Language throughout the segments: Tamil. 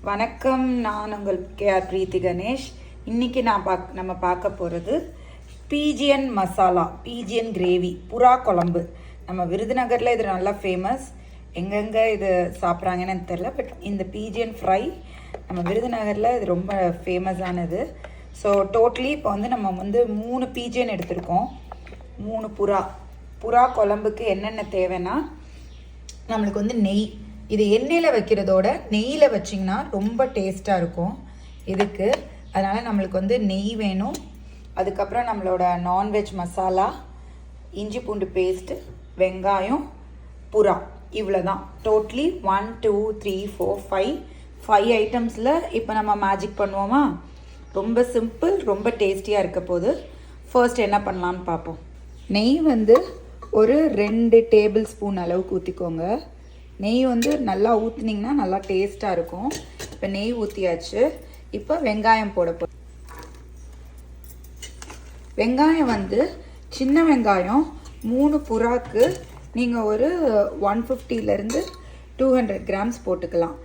வணக்கம், நான் உங்கள் கேஆர் பிரீத்தி கணேஷ். இன்றைக்கி நம்ம பார்க்க போகிறது பீஜியன் மசாலா, பீஜியன் கிரேவி, புறா குழம்பு. நம்ம விருதுநகரில் இது நல்லா ஃபேமஸ். எங்கெங்கே இது சாப்பிட்றாங்கன்னு எனக்கு தெரியல, பட் இந்த பீஜியன் ஃப்ரை நம்ம விருதுநகரில் இது ரொம்ப ஃபேமஸானது. ஸோ டோட்டலி இப்போ நம்ம 3 பீஜியன் எடுத்திருக்கோம். 3 புறா குழம்புக்கு என்னென்ன தேவைன்னா, நம்மளுக்கு நெய். இது எண்ணெயில் வைக்கிறதோட நெய்யில் வச்சிங்கன்னா ரொம்ப டேஸ்ட்டாக இருக்கும் இதுக்கு. அதனால் நம்மளுக்கு நெய் வேணும். அதுக்கப்புறம் நம்மளோட நான்வெஜ் மசாலா, இஞ்சி பூண்டு பேஸ்ட்டு, வெங்காயம், புறா, இவ்வளோ தான். டோட்டலி 1 2 3 4 5 ஐட்டம்ஸில் இப்போ நம்ம மேஜிக் பண்ணுவோமா? ரொம்ப சிம்பிள், ரொம்ப டேஸ்டியாக இருக்க போது. ஃபர்ஸ்ட் என்ன பண்ணலான்னு பார்ப்போம். நெய் ஒரு 2 டேபிள் ஸ்பூன் அளவுக்கு ஊற்றிக்கோங்க. நெய் நல்லா ஊற்றுனீங்கன்னா நல்லா டேஸ்ட்டாக இருக்கும். இப்போ நெய் ஊற்றியாச்சு. இப்போ வெங்காயம் போட போகிறோம். வெங்காயம் சின்ன வெங்காயம் 3 புறாக்கு நீங்கள் ஒரு 150 200 கிராம்ஸ் போட்டுக்கலாம்.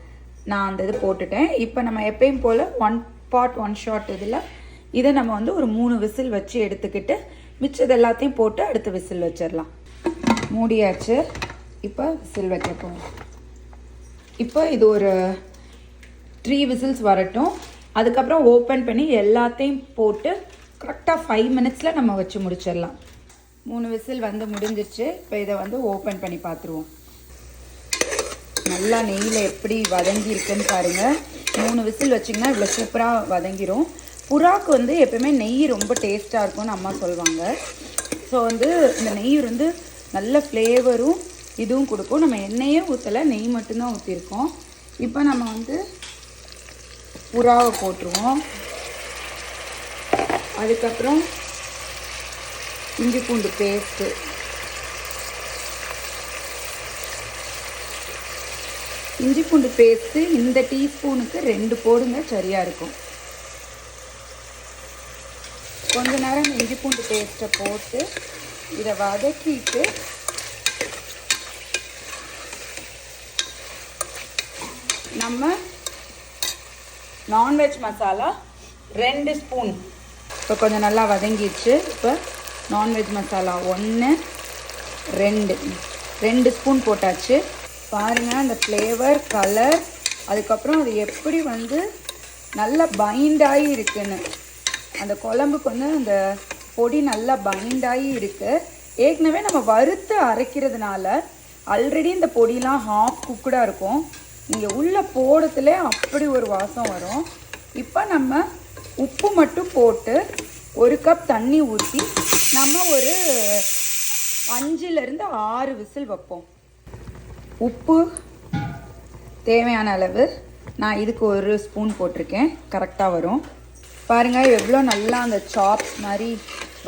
நான் அந்த இது போட்டுட்டேன். இப்போ நம்ம எப்பயும் போல் 1 part 1 shot இதை நம்ம ஒரு 3 விசில் வச்சு எடுத்துக்கிட்டு மிச்சது எல்லாத்தையும் போட்டு அடுத்த விசில் வச்சிடலாம். மூடியாச்சு. இப்போ விசில் வைக்க போகிறோம். இப்போ இது ஒரு 3 விசில்ஸ் வரட்டும். அதுக்கப்புறம் ஓப்பன் பண்ணி எல்லாத்தையும் போட்டு கரெக்டாக 5 மினிட்ஸில் நம்ம வச்சு முடிச்சிடலாம். 3 விசில் முடிஞ்சிச்சு. இப்போ இதை ஓப்பன் பண்ணி பார்த்துருவோம். நல்லா நெய்யில் எப்படி வதங்கி இருக்குன்னு பாருங்கள். 3 விசில் வச்சிங்கன்னா இவ்வளோ சூப்பராக வதங்கிடும். புறாக்கு எப்பவுமே நெய் ரொம்ப டேஸ்ட்டாக இருக்கும்னு அம்மா சொல்லுவாங்க. ஸோ இந்த நெய் நல்ல ஃப்ளேவரும் இதுவும் கொடுக்கும். நம்ம எண்ணெயே ஊற்றலை, நெய் மட்டும்தான் ஊற்றிருக்கோம். இப்போ நம்ம புறாவை போட்டுருவோம். அதுக்கப்புறம் இஞ்சி பூண்டு பேஸ்ட்டு, இஞ்சி பூண்டு பேஸ்ட்டு இந்த டீஸ்பூனுக்கு 2 போடுங்க, சரியாக இருக்கும். கொஞ்ச நேரம் இஞ்சி பூண்டு பேஸ்ட்டை போட்டு இதை வதக்கிட்டு நம்ம நான்வெஜ் மசாலா 2 ஸ்பூன். இப்போ கொஞ்சம் நல்லா வதங்கிடுச்சு. இப்போ நான்வெஜ் மசாலா 1 2 ஸ்பூன் போட்டாச்சு. பாருங்கள் அந்த ஃப்ளேவர், கலர், அதுக்கப்புறம் அது எப்படி நல்லா பைண்டாகி இருக்குன்னு. அந்த குழம்புக்கு அந்த பொடி நல்லா பைண்டாகி இருக்குது. ஏற்கனவே நம்ம வறுத்து அரைக்கிறதுனால ஆல்ரெடி இந்த பொடியெலாம் ஹாஃப் குக்குடாக இருக்கும். நீங்கள் உள்ளே போடுறதுலே அப்படி ஒரு வாசம் வரும். இப்போ நம்ம உப்பு மட்டும் போட்டு 1 கப் தண்ணி ஊற்றி நம்ம ஒரு 5 6 விசில் வைப்போம். உப்பு தேவையான அளவு நான் இதுக்கு 1 ஸ்பூன் போட்டிருக்கேன், கரெக்டாக வரும். பாருங்கள் எவ்வளோ நல்லா அந்த சாப்ஸ் மாதிரி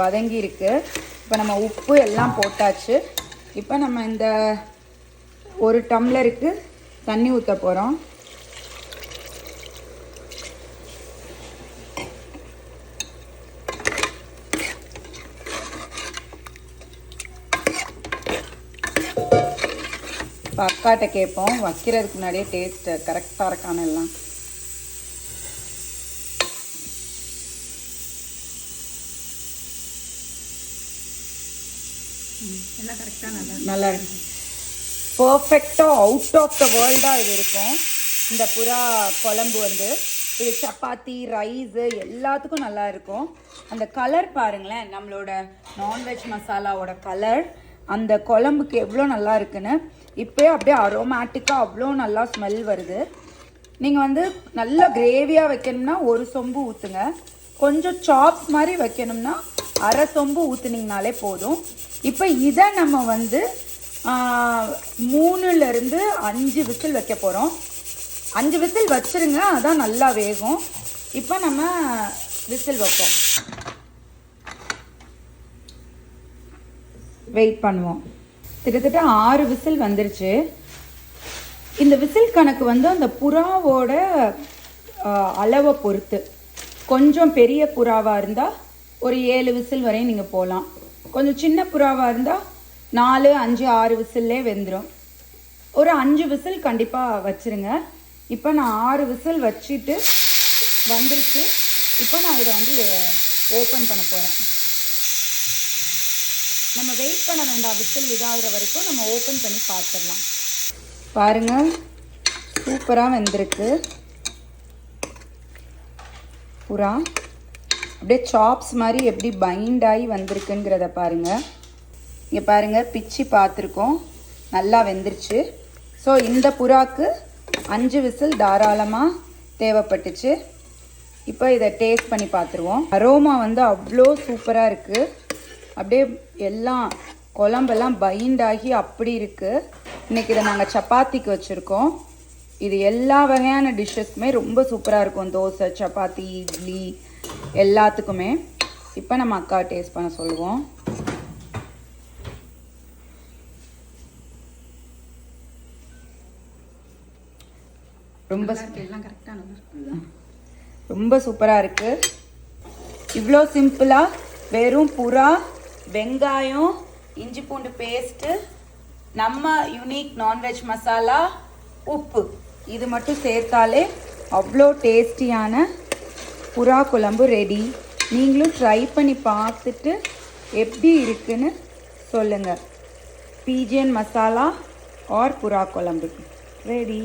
வதங்கி இருக்குது. இப்போ நம்ம உப்பு எல்லாம் போட்டாச்சு. இப்போ நம்ம இந்த 1 டம்ளருக்கு தண்ணி ஊற்ற போகிறோம். இப்போ அக்காட்ட கேட்போம், வைக்கிறதுக்கு முன்னாடியே டேஸ்ட்டு கரெக்டாக இருக்கான்னு எல்லாம். எல்லாம் கரெக்டாக நல்லா இருக்கு. பர்ஃபெக்டாக அவுட் ஆஃப் த வேர்ல்டாக இது இருக்கும். இந்த புறா குழம்பு இது சப்பாத்தி, ரைஸு எல்லாத்துக்கும் நல்லா இருக்கும். அந்த கலர் பாருங்களேன், நம்மளோட நான்வெஜ் மசாலாவோட கலர் அந்த குழம்புக்கு எவ்வளோ நல்லா இருக்குன்னு. இப்போ அப்படியே அரோமேட்டிக்காக அவ்வளோ நல்லா ஸ்மெல் வருது. நீங்கள் நல்லா கிரேவியாக வைக்கணும்னா 1 சொம்பு ஊற்றுங்க. கொஞ்சம் சாப்ஸ் மாதிரி வைக்கணும்னா 1/2 சொம்பு ஊற்றுனீங்கனாலே போதும். இப்போ இதை நம்ம 3 5 விசில் வைக்க போகிறோம். 5 விசில் வச்சுருங்க, அதான் நல்லா வேகும். இப்போ நம்ம விசில் வைப்போம், வெயிட் பண்ணுவோம். கிட்டத்தட்ட 6 விசில் வந்துருச்சு. இந்த விசில் கணக்கு அந்த புறாவோட அளவை பொறுத்து. கொஞ்சம் பெரிய புறாவாக இருந்தால் ஒரு 7 விசில் வரையும் நீங்கள் போகலாம். கொஞ்சம் சின்ன புறாவாக இருந்தால் 4 5 6 விசில்லே வெந்துடும். ஒரு 5 விசில் கண்டிப்பாக வச்சுருங்க. இப்போ நான் 6 விசில் வச்சுட்டு வந்துருச்சு. இப்போ நான் இதை வந்து ஓப்பன் பண்ண போகிறேன். நம்ம வெயிட் பண்ண வேண்டாம், விசில் இதாகிற வரைக்கும் நம்ம ஓப்பன் பண்ணி பார்த்துடலாம். பாருங்கள், சூப்பராக வெந்திருக்கு. புறா அப்படியே சாப்ஸ் மாதிரி எப்படி பைண்ட் ஆகி வந்திருக்குங்கிறத பாருங்கள். இங்கே பாருங்கள், பிச்சு பார்த்துருக்கோம், நல்லா வெந்துருச்சு. ஸோ இந்த புறாக்கு 5 விசில் தாராளமாக தேவைப்பட்டுச்சு. இப்போ இதை டேஸ்ட் பண்ணி பார்த்துருவோம். அரோமா வந்து அவ்வளோ சூப்பராக இருக்குது. அப்படியே எல்லாம் குழம்பெல்லாம் பைண்ட் ஆகி அப்படி இருக்குது. இன்றைக்கி இதை நாங்கள் சப்பாத்திக்கு வச்சுருக்கோம். இது எல்லா வகையான டிஷ்ஷஸ்க்குமே ரொம்ப சூப்பராக இருக்கும். தோசை, சப்பாத்தி, இட்லி எல்லாத்துக்குமே. இப்போ நம்ம அக்கா டேஸ்ட் பண்ண சொல்லுவோம். ரொம்ப எல்லாம் கரெக்டாக ரொம்ப சூப்பராக இருக்குது. இவ்வளோ சிம்பிளாக வெறும் புறா, வெங்காயம், இஞ்சி பூண்டு பேஸ்ட்டு, நம்ம யூனிக் நான்வெஜ் மசாலா, உப்பு, இது மட்டும் சேர்த்தாலே அவ்வளோ டேஸ்டியான புறா குழம்பு ரெடி. நீங்களும் ட்ரை பண்ணி பார்த்துட்டு எப்படி இருக்குன்னு சொல்லுங்கள். பிஜிஎன் மசாலா ஆர் புறா குழம்பு ரெடி.